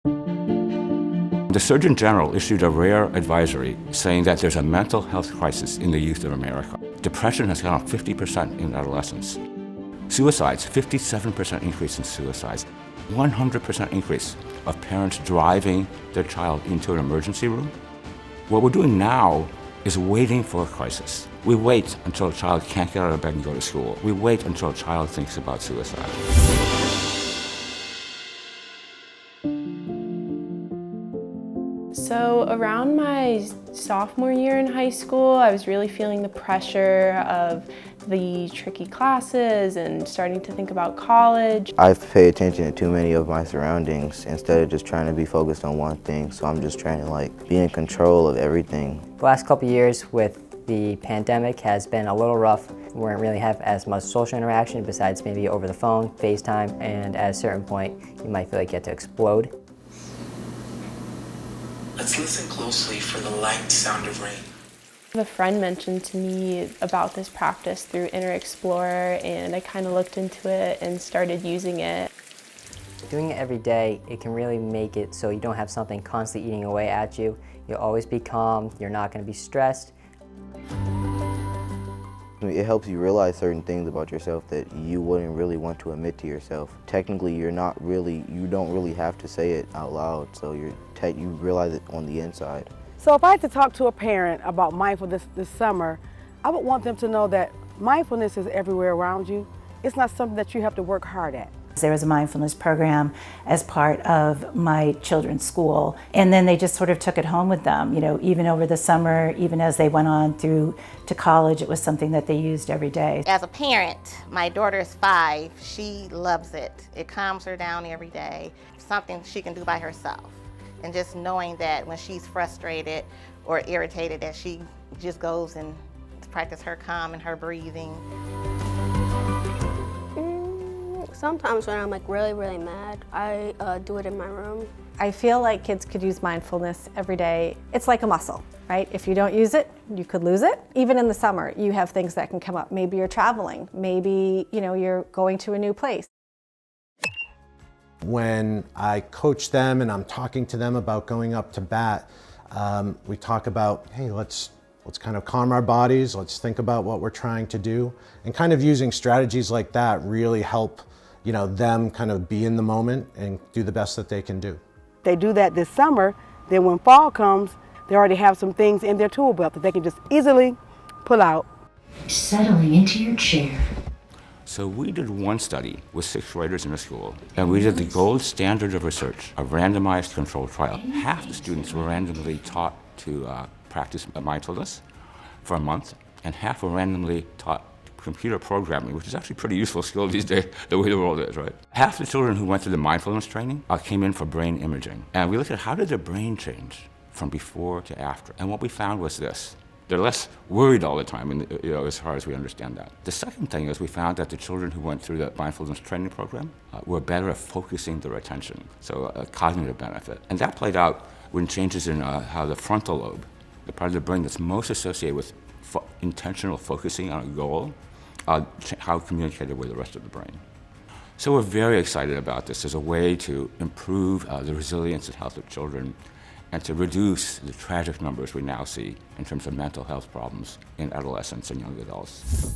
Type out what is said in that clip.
The Surgeon General issued a rare advisory saying that there's a mental health crisis in the youth of America. Depression has gone up 50% in adolescents. Suicides, 57% increase in suicides. 100% increase of parents driving their child into an emergency room. What we're doing now is waiting for a crisis. We wait until a child can't get out of bed and go to school. We wait until a child thinks about suicide. So around my sophomore year in high school, I was really feeling the pressure of the tricky classes and starting to think about college. I've paid attention to too many of my surroundings instead of just trying to be focused on one thing. So I'm just trying to be in control of everything. The last couple of years with the pandemic has been a little rough. We weren't really have as much social interaction besides maybe over the phone, FaceTime, and at a certain point you might feel like you have to explode. Let's listen closely for the light sound of rain. A friend mentioned to me about this practice through Inner Explorer, and I kind of looked into it and started using it. Doing it every day, it can really make it so you don't have something constantly eating away at you. You'll always be calm, you're not going to be stressed. It helps you realize certain things about yourself that you wouldn't really want to admit to yourself. Technically, you don't really have to say it out loud, so you realize it on the inside. So if I had to talk to a parent about mindfulness this summer, I would want them to know that mindfulness is everywhere around you. It's not something that you have to work hard at. There was a mindfulness program as part of my children's school, and then they just sort of took it home with them. Even over the summer, even as they went on through to college, it was something that they used every day. As a parent, my daughter is 5. She loves it. It calms her down every day. Something she can do by herself. And just knowing that when she's frustrated or irritated, that she just goes and practice her calm and her breathing. Sometimes when I'm really mad, I do it in my room. I feel like kids could use mindfulness every day. It's like a muscle, right? If you don't use it, you could lose it. Even in the summer, you have things that can come up. Maybe you're traveling. Maybe, you're going to a new place. When I coach them and I'm talking to them about going up to bat, we talk about, hey, let's kind of calm our bodies, let's think about what we're trying to do, and kind of using strategies like that really help them kind of be in the moment and do the best that they can do. They do that this summer, then when fall comes, they already have some things in their tool belt that they can just easily pull out. Settling into your chair. So we did one study with 6th graders in a school, and we did the gold standard of research, a randomized controlled trial. Half the students were randomly taught to practice mindfulness for a month, and half were randomly taught computer programming, which is actually a pretty useful skill these days, the way the world is, right? Half the children who went through the mindfulness training came in for brain imaging. And we looked at how did their brain change from before to after. And what we found was this. They're less worried all the time, as far as we understand that. The second thing is we found that the children who went through the mindfulness training program were better at focusing their attention, so a cognitive benefit. And that played out when changes in how the frontal lobe, the part of the brain that's most associated with intentional focusing on a goal, how it communicated with the rest of the brain. So we're very excited about this as a way to improve the resilience and health of children and to reduce the tragic numbers we now see in terms of mental health problems in adolescents and young adults.